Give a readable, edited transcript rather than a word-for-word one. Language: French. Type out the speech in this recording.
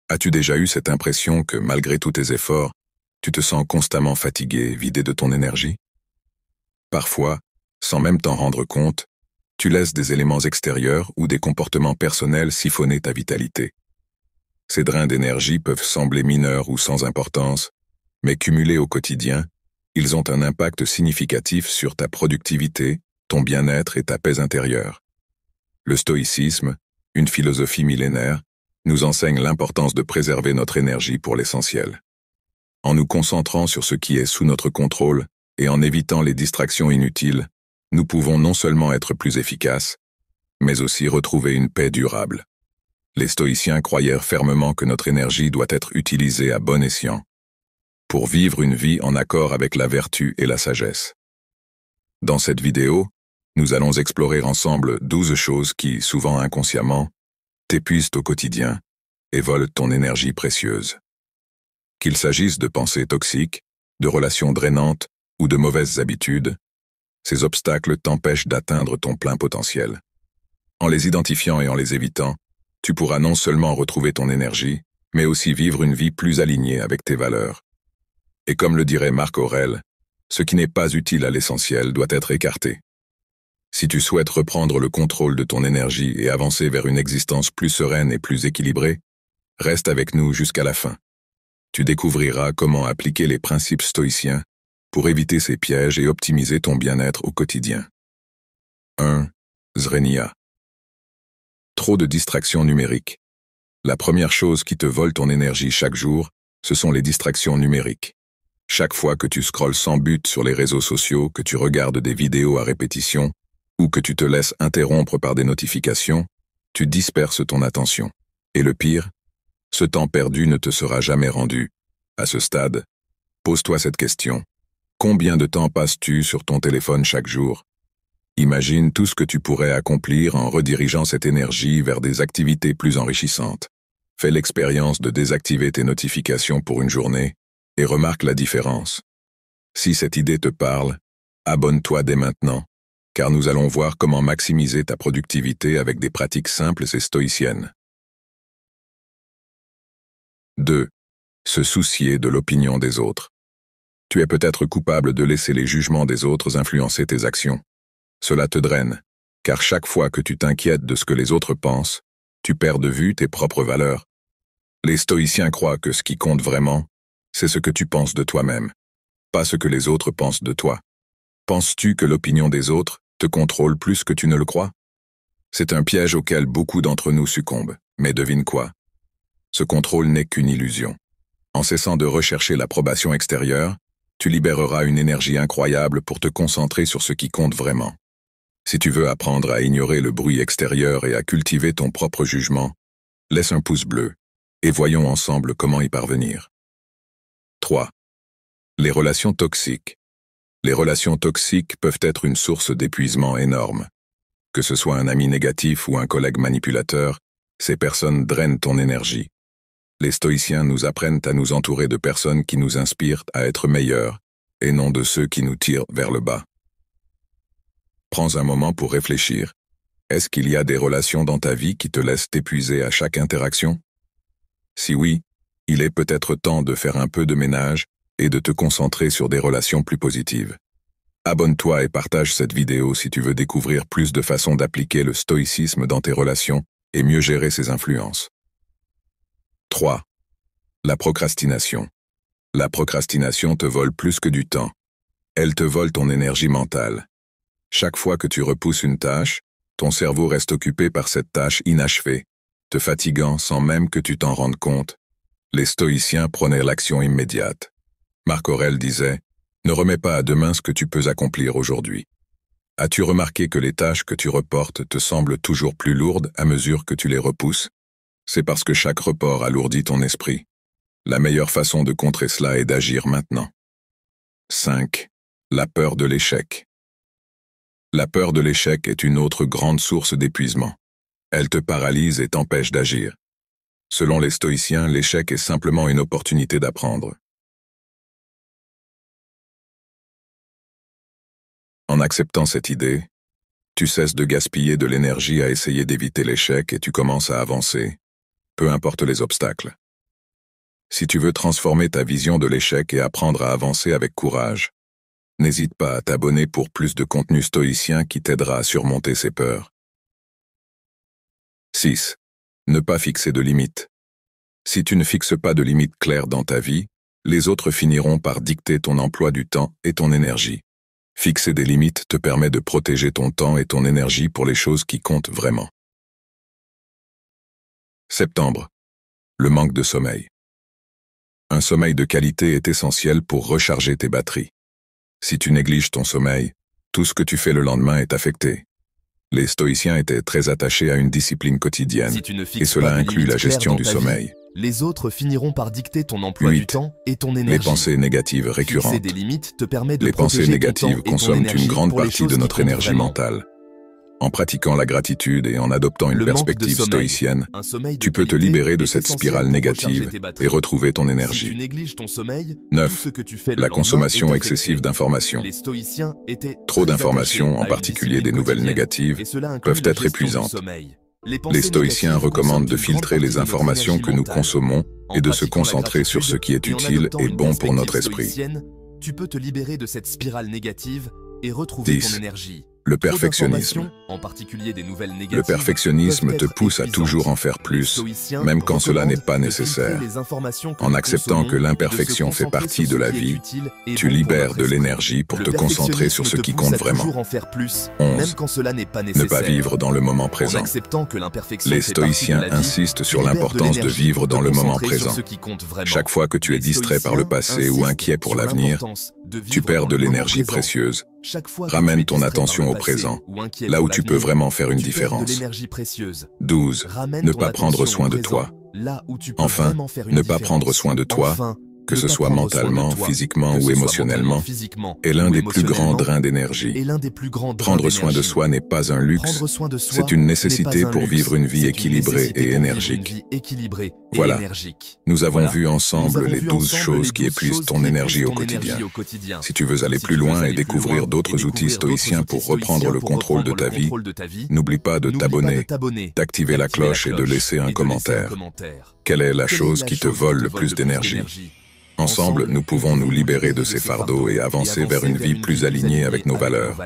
As-tu déjà eu cette impression que malgré tous tes efforts, tu te sens constamment fatigué, vidé de ton énergie? Parfois, sans même t'en rendre compte, tu laisses des éléments extérieurs ou des comportements personnels siphonner ta vitalité. Ces drains d'énergie peuvent sembler mineurs ou sans importance, mais cumulés au quotidien, ils ont un impact significatif sur ta productivité, ton bien-être et ta paix intérieure. Le stoïcisme, une philosophie millénaire, nous enseigne l'importance de préserver notre énergie pour l'essentiel. En nous concentrant sur ce qui est sous notre contrôle et en évitant les distractions inutiles, nous pouvons non seulement être plus efficaces, mais aussi retrouver une paix durable. Les stoïciens croyaient fermement que notre énergie doit être utilisée à bon escient, pour vivre une vie en accord avec la vertu et la sagesse. Dans cette vidéo, nous allons explorer ensemble 12 choses qui, souvent inconsciemment, t'épuisent au quotidien et volent ton énergie précieuse. Qu'il s'agisse de pensées toxiques, de relations drainantes ou de mauvaises habitudes, ces obstacles t'empêchent d'atteindre ton plein potentiel. En les identifiant et en les évitant, tu pourras non seulement retrouver ton énergie, mais aussi vivre une vie plus alignée avec tes valeurs. Et comme le dirait Marc Aurèle, ce qui n'est pas utile à l'essentiel doit être écarté. Si tu souhaites reprendre le contrôle de ton énergie et avancer vers une existence plus sereine et plus équilibrée, reste avec nous jusqu'à la fin. Tu découvriras comment appliquer les principes stoïciens pour éviter ces pièges et optimiser ton bien-être au quotidien. 1. Zrenia. Trop de distractions numériques. La première chose qui te vole ton énergie chaque jour, ce sont les distractions numériques. Chaque fois que tu scrolles sans but sur les réseaux sociaux, que tu regardes des vidéos à répétition, ou que tu te laisses interrompre par des notifications, tu disperses ton attention. Et le pire, ce temps perdu ne te sera jamais rendu. À ce stade, pose-toi cette question. Combien de temps passes-tu sur ton téléphone chaque jour? Imagine tout ce que tu pourrais accomplir en redirigeant cette énergie vers des activités plus enrichissantes. Fais l'expérience de désactiver tes notifications pour une journée et remarque la différence. Si cette idée te parle, abonne-toi dès maintenant, car nous allons voir comment maximiser ta productivité avec des pratiques simples et stoïciennes. 2. Se soucier de l'opinion des autres. Tu es peut-être coupable de laisser les jugements des autres influencer tes actions. Cela te draine, car chaque fois que tu t'inquiètes de ce que les autres pensent, tu perds de vue tes propres valeurs. Les stoïciens croient que ce qui compte vraiment, c'est ce que tu penses de toi-même, pas ce que les autres pensent de toi. Penses-tu que l'opinion des autres te contrôle plus que tu ne le crois? C'est un piège auquel beaucoup d'entre nous succombent, mais devine quoi? Ce contrôle n'est qu'une illusion. En cessant de rechercher l'approbation extérieure, tu libéreras une énergie incroyable pour te concentrer sur ce qui compte vraiment. Si tu veux apprendre à ignorer le bruit extérieur et à cultiver ton propre jugement, laisse un pouce bleu, et voyons ensemble comment y parvenir. 3. Les relations toxiques. Les relations toxiques peuvent être une source d'épuisement énorme. Que ce soit un ami négatif ou un collègue manipulateur, ces personnes drainent ton énergie. Les stoïciens nous apprennent à nous entourer de personnes qui nous inspirent à être meilleurs, et non de ceux qui nous tirent vers le bas. Prends un moment pour réfléchir. Est-ce qu'il y a des relations dans ta vie qui te laissent t'épuiser à chaque interaction? Si oui, il est peut-être temps de faire un peu de ménage et de te concentrer sur des relations plus positives. Abonne-toi et partage cette vidéo si tu veux découvrir plus de façons d'appliquer le stoïcisme dans tes relations et mieux gérer ses influences. 3. La procrastination. La procrastination te vole plus que du temps. Elle te vole ton énergie mentale. Chaque fois que tu repousses une tâche, ton cerveau reste occupé par cette tâche inachevée, te fatiguant sans même que tu t'en rendes compte. Les stoïciens prenaient l'action immédiate. Marc Aurèle disait « Ne remets pas à demain ce que tu peux accomplir aujourd'hui ». As-tu remarqué que les tâches que tu reportes te semblent toujours plus lourdes à mesure que tu les repousses? C'est parce que chaque report alourdit ton esprit. La meilleure façon de contrer cela est d'agir maintenant. 5. La peur de l'échec. La peur de l'échec est une autre grande source d'épuisement. Elle te paralyse et t'empêche d'agir. Selon les stoïciens, l'échec est simplement une opportunité d'apprendre. En acceptant cette idée, tu cesses de gaspiller de l'énergie à essayer d'éviter l'échec et tu commences à avancer, peu importe les obstacles. Si tu veux transformer ta vision de l'échec et apprendre à avancer avec courage, n'hésite pas à t'abonner pour plus de contenu stoïcien qui t'aidera à surmonter ces peurs. 6. Ne pas fixer de limites. Si tu ne fixes pas de limites claires dans ta vie, les autres finiront par dicter ton emploi du temps et ton énergie. Fixer des limites te permet de protéger ton temps et ton énergie pour les choses qui comptent vraiment. Septembre. Le manque de sommeil. Un sommeil de qualité est essentiel pour recharger tes batteries. Si tu négliges ton sommeil, tout ce que tu fais le lendemain est affecté. Les stoïciens étaient très attachés à une discipline quotidienne, et cela inclut la gestion du sommeil. Les autres finiront par dicter ton emploi du temps et ton énergie. Les pensées négatives récurrentes. Fixer des limites te permet de Les pensées protéger négatives ton temps et ton consomment énergie une grande pour les partie choses de qui notre comptent énergie vraiment. mentale. En pratiquant la gratitude et en adoptant une Le manque de perspective sommeil. stoïcienne, Un sommeil de tu peux te qualité libérer de est cette essentiel spirale pour négative recharger tes batteries. et retrouver ton Si tu énergie. négliges ton sommeil, 9. tout ce que tu fais le La lendemain consommation est excessive affecté. d'informations. Les stoïciens étaient Trop très d'informations, attachés en à une particulier des discipline nouvelles quotidienne, négatives, et cela inclut peuvent la être gestion du épuisantes. sommeil. Les stoïciens recommandent de filtrer les informations que nous consommons et de se pratiquant la concentrer sur ce qui est gratitude et en utile adoptant et une bon pour notre perspective esprit. stoïcienne, tu peux te libérer de cette spirale négative et retrouver 10. ton énergie. Le Trop perfectionnisme. d'informations, en particulier des nouvelles négatives, Le perfectionnisme peuvent te être pousse à épuisantes. toujours en faire Les plus, stoïciens même quand cela n'est pas recommandent de filtrer nécessaire. les informations que En nous acceptant que consommons et de se l'imperfection fait concentrer partie sur de ce la qui est vie, utile et tu bon pour libères notre de esprit. l'énergie pour Le te concentrer sur ce perfectionnisme qui te pousse compte à vraiment. toujours en faire plus, 11. même quand cela n'est pas Ne nécessaire. pas vivre dans le moment En présent. acceptant que l'imperfection Les fait partie de stoïciens la vie, insistent tu sur libères l'importance de l'énergie vivre pour te dans le moment concentrer sur présent. ce qui compte vraiment. Chaque fois que tu es Les distrait par le passé stoïciens ou inquiet pour insistent sur l'avenir, l'importance de tu vivre perds dans de le moment l'énergie présent. précieuse. Chaque fois que Ramène tu es ton distrait attention par au le passé présent, ou inquiet là pour où tu peux l'avenir, vraiment faire une tu perds de différence. l'énergie précieuse. 12. Ramène Ne ton pas prendre attention soin au de présent, toi. là où tu peux Enfin, vraiment faire une ne pas différence. prendre soin de toi, Enfin, que ne ce pas soit prendre soin de mentalement, toi, physiquement que ou ce soit émotionnellement, mentalement, physiquement est l'un ou des plus grands émotionnellement, drains est d'énergie. l'un des plus grands drains Prendre soin de d'énergie. soi n'est pas un luxe, Prendre soin de soi c'est une n'est nécessité pas un pour luxe, vivre une vie c'est une équilibrée nécessité et pour vivre une énergique. vie équilibrée et Voilà. énergique. Nous avons Voilà. vu Nous ensemble avons les vu 12 ensemble choses les qui 12 épuisent choses ton qui énergie épuisent au ton énergie quotidien. au quotidien. Si tu veux aller Si plus tu veux loin aller et plus découvrir loin d'autres et outils découvrir stoïciens d'autres pour outils reprendre le stoïciens pour contrôle de reprendre ta le vie, contrôle de ta vie, n'oublie pas de t'abonner, d'activer la d'activer cloche et de laisser un commentaire. Quelle est la chose qui te vole le plus d'énergie? Ensemble, nous pouvons nous libérer de ces fardeaux et avancer vers une vie plus alignée avec nos valeurs.